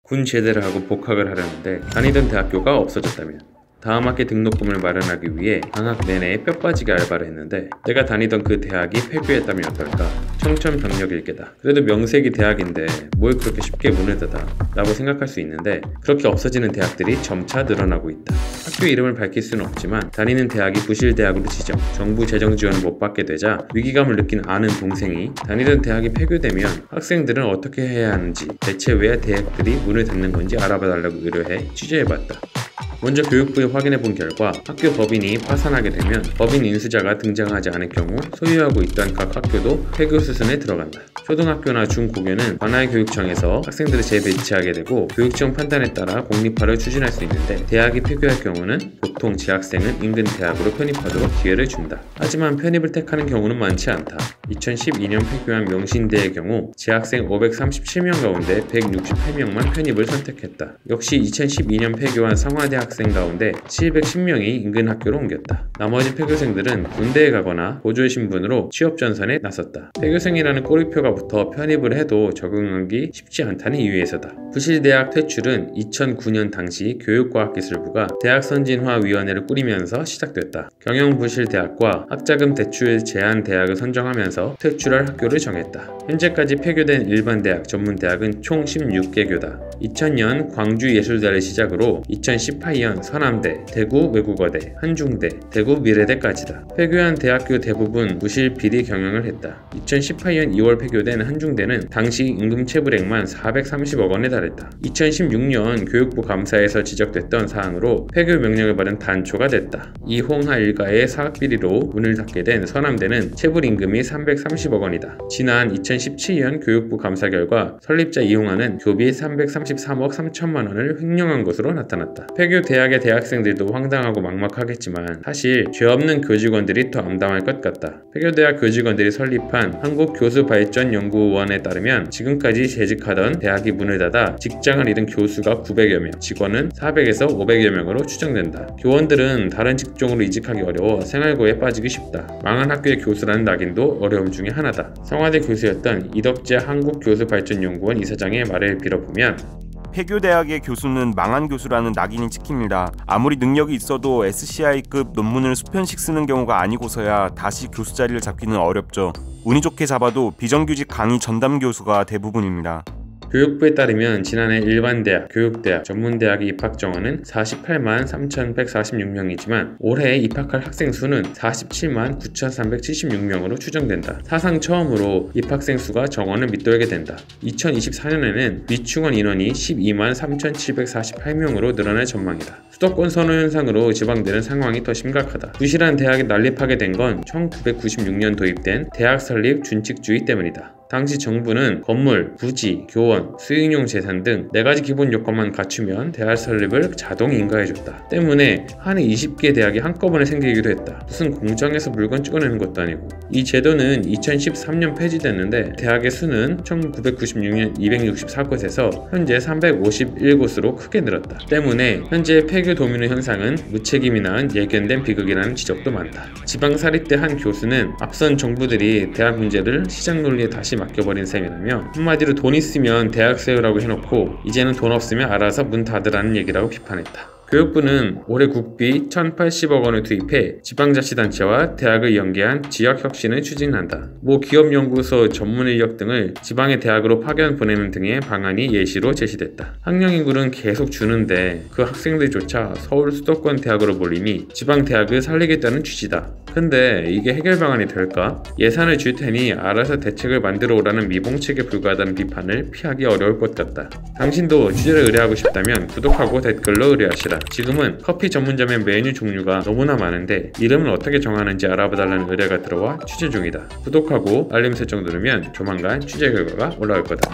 군 제대를 하고 복학을 하려는데 다니던 대학교가 없어졌다면 다음 학기 등록금을 마련하기 위해 방학 내내 뼈 빠지게 알바를 했는데 내가 다니던 그 대학이 폐교했다면 어떨까? 청천벽력일 게다. 그래도 명색이 대학인데 뭘 그렇게 쉽게 문을 닫아? 라고 생각할 수 있는데 그렇게 없어지는 대학들이 점차 늘어나고 있다. 학교 이름을 밝힐 수는 없지만 다니는 대학이 부실대학으로 지정, 정부 재정 지원을 못 받게 되자 위기감을 느낀 아는 동생이 다니던 대학이 폐교되면 학생들은 어떻게 해야 하는지, 대체 왜 대학들이 문을 닫는 건지 알아봐달라고 의뢰해 취재해봤다. 먼저 교육부에 확인해본 결과 학교 법인이 파산하게 되면 법인 인수자가 등장하지 않을 경우 소유하고 있던 각 학교도 폐교 수순에 들어간다. 초등학교나 중고교는 관할 교육청에서 학생들을 재배치하게 되고 교육청 판단에 따라 공립화를 추진할 수 있는데 대학이 폐교할 경우는 보통 재학생은 인근 대학으로 편입하도록 기회를 준다. 하지만 편입을 택하는 경우는 많지 않다. 2012년 폐교한 명신대의 경우 재학생 537명 가운데 168명만 편입을 선택했다. 역시 2012년 폐교한 성화대 학생 가운데 710명이 인근 학교로 옮겼다. 나머지 폐교생들은 군대에 가거나 보조의 신분으로 취업 전선에 나섰다. 폐교생이라는 꼬리표가 붙어 편입을 해도 적응하기 쉽지 않다는 이유에서다. 부실대학 퇴출은 2009년 당시 교육과학기술부가 대학선진화위원회를 꾸리면서 시작됐다. 경영부실대학과 학자금 대출 제한 대학을 선정하면서 퇴출할 학교를 정했다. 현재까지 폐교된 일반대학, 전문대학은 총 16개교다. 2000년 광주예술대를 시작으로 2018년 서남대, 대구 외국어대, 한중대, 대구 미래대까지다. 폐교한 대학교 대부분 부실 비리 경영을 했다. 2018년 2월 폐교된 한중대는 당시 임금체불액만 430억 원에 달했다. 2016년 교육부 감사에서 지적됐던 사항으로 폐교 명령을 받은 단초가 됐다. 이홍하 일가의 사학비리로 문을 닫게 된 서남대는 체불임금이 330억 원이다. 지난 2017년 교육부 감사 결과 설립자 이홍하는 교비 333억 3천만 원을 횡령한 것으로 나타났다. 폐교 대학의 대학생들도 황당하고 막막하겠지만 사실 죄 없는 교직원들이 더 암담할 것 같다. 폐교대학 교직원들이 설립한 한국교수발전연구원에 따르면 지금까지 재직하던 대학이 문을 닫아 직장을 잃은 교수가 900여 명, 직원은 400에서 500여 명으로 추정된다. 교원들은 다른 직종으로 이직하기 어려워 생활고에 빠지기 쉽다. 망한 학교의 교수라는 낙인도 어려움 중에 하나다. 성화대 교수였던 이덕재 한국교수발전연구원 이사장의 말을 빌어보면 폐교대학의 교수는 망한 교수라는 낙인이 찍힙니다. 아무리 능력이 있어도 SCI급 논문을 수편씩 쓰는 경우가 아니고서야 다시 교수 자리를 잡기는 어렵죠. 운이 좋게 잡아도 비정규직 강의 전담 교수가 대부분입니다. 교육부에 따르면 지난해 일반대학, 교육대학, 전문대학의 입학 정원은 48만 3,146명이지만 올해 입학할 학생 수는 47만 9,376명으로 추정된다. 사상 처음으로 입학생 수가 정원을 밑돌게 된다. 2024년에는 미충원 인원이 12만 3,748명으로 늘어날 전망이다. 수도권 선호 현상으로 지방대는 상황이 더 심각하다. 부실한 대학에 난립하게 된 건 1996년 도입된 대학 설립 준칙주의 때문이다. 당시 정부는 건물, 부지, 교원, 수익용 재산 등 4가지 기본 요건만 갖추면 대학 설립을 자동 인가해줬다. 때문에 한 해 20개 대학이 한꺼번에 생기기도 했다. 무슨 공장에서 물건 찍어내는 것도 아니고. 이 제도는 2013년 폐지됐는데 대학의 수는 1996년 264곳에서 현재 351곳으로 크게 늘었다. 때문에 현재 폐교 도미노 현상은 무책임이 낳은 예견된 비극이라는 지적도 많다. 지방사립대 한 교수는 앞선 정부들이 대학 문제를 시장 논리에 다시 맡겨버린 셈이라며 한마디로 돈 있으면 대학 세우라고 해놓고 이제는 돈 없으면 알아서 문 닫으라는 얘기라고 비판했다. 교육부는 올해 국비 1,080억 원을 투입해 지방자치단체와 대학을 연계한 지역혁신을 추진한다. 모 기업연구소 전문인력 등을 지방의 대학으로 파견 보내는 등의 방안이 예시로 제시됐다. 학령 인구는 계속 주는데 그 학생들조차 서울 수도권 대학으로 몰리니 지방 대학을 살리겠다는 취지다. 근데 이게 해결 방안이 될까? 예산을 줄 테니 알아서 대책을 만들어 오라는 미봉책에 불과하다는 비판을 피하기 어려울 것 같다. 당신도 취재를 의뢰하고 싶다면 구독하고 댓글로 의뢰하시라. 지금은 커피 전문점의 메뉴 종류가 너무나 많은데 이름을 어떻게 정하는지 알아봐달라는 의뢰가 들어와 취재 중이다. 구독하고 알림 설정 누르면 조만간 취재 결과가 올라올 거다.